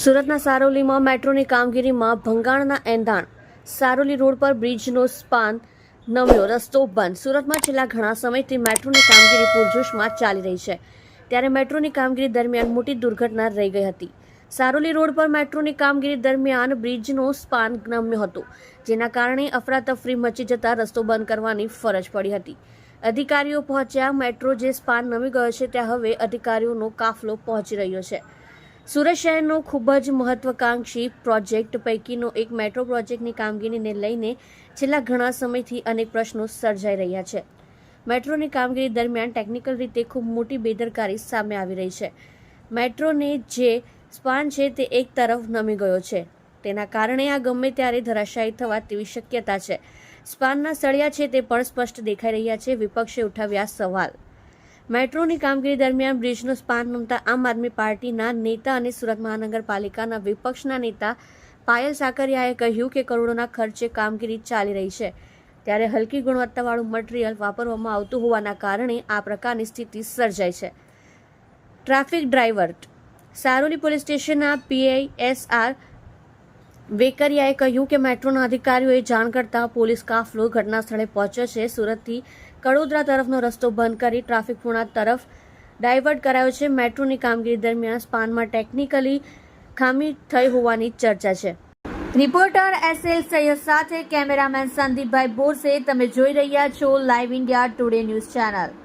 સુરતના સારોલીમાં મેટ્રોની કામગીરીમાં ભંગાણના એંધાણ. સારોલી રોડ પર બ્રિજનો સ્પાન નમ્યો, રસ્તો બંધ. સુરતમાં છેલ્લા ઘણા સમયથી મેટ્રોની કામગીરી પૂરજોશમાં ચાલી રહી છે, ત્યારે મેટ્રોની કામગીરી દરમિયાન મોટી દુર્ઘટના રહી ગઈ હતી. સારોલી રોડ પર મેટ્રોની કામગીરી દરમિયાન બ્રિજનો સ્પાન નમ્યો હતો, જેના કારણે અફરાતફરી મચી જતા રસ્તો બંધ કરવાની ફરજ પડી હતી. અધિકારીઓ પહોંચ્યા. મેટ્રો જે સ્પાન નમી ગયો છે ત્યાં હવે અધિકારીઓનો કાફલો પહોંચી રહ્યો છે. સુરત શહેરનો ખૂબ જ મહત્વાકાંક્ષી પ્રોજેક્ટ પૈકીનો એક મેટ્રો પ્રોજેક્ટની કામગીરીને લઈને છેલ્લા ઘણા સમયથી અનેક પ્રશ્નો સર્જાઈ રહ્યા છે. મેટ્રોની કામગીરી દરમિયાન ટેકનિકલ રીતે ખૂબ મોટી બેદરકારી સામે આવી રહી છે. મેટ્રોને જે સ્પાન છે તે એક તરફ નમી ગયો છે, તેના કારણે આ ગમે ત્યારે ધરાશાયી થવા તેવી શક્યતા છે. સ્પાનના સળિયા છે તે પણ સ્પષ્ટ દેખાઈ રહ્યા છે. વિપક્ષે ઉઠાવ્યા સવાલ. મેટ્રોની કામગીરી દરમિયાન બ્રિજનો સ્પાન નમતા આમ આદમી પાર્ટીના નેતા અને સુરત મહાનગરપાલિકાના વિપક્ષના નેતા પાયલ સાકરિયાએ કહ્યું કે કરોડોના ખર્ચે કામગીરી ચાલી રહી છે, ત્યારે હલકી ગુણવત્તાવાળું મટીરીયલ વાપરવામાં આવતું હોવાના કારણે આ પ્રકારની સ્થિતિ સર્જાય છે. Traffic divert. સારોલી પોલીસ સ્ટેશનના PISR વેકરિયાએ કહ્યું કે મેટ્રોના અધિકારીઓએ જાણ કરતા પોલીસ કાફલો ઘટના સ્થળે પહોંચ્યો છે. સુરતથી કડોદરા તરફનો રસ્તો બંધ કરી ટ્રાફિક પૂર્ણા તરફ ડાયવર્ટ કરાયો છે. મેટ્રોની કામગીરી દરમિયાન સ્પાનમાં ટેકનિકલી ખામી થઈ હોવાની ચર્ચા છે. રિપોર્ટર SL સૈયદ સાથે કેમેરામેન સંદીપભાઈ બોરસે. તમે જોઈ રહ્યા છો live India today news channel.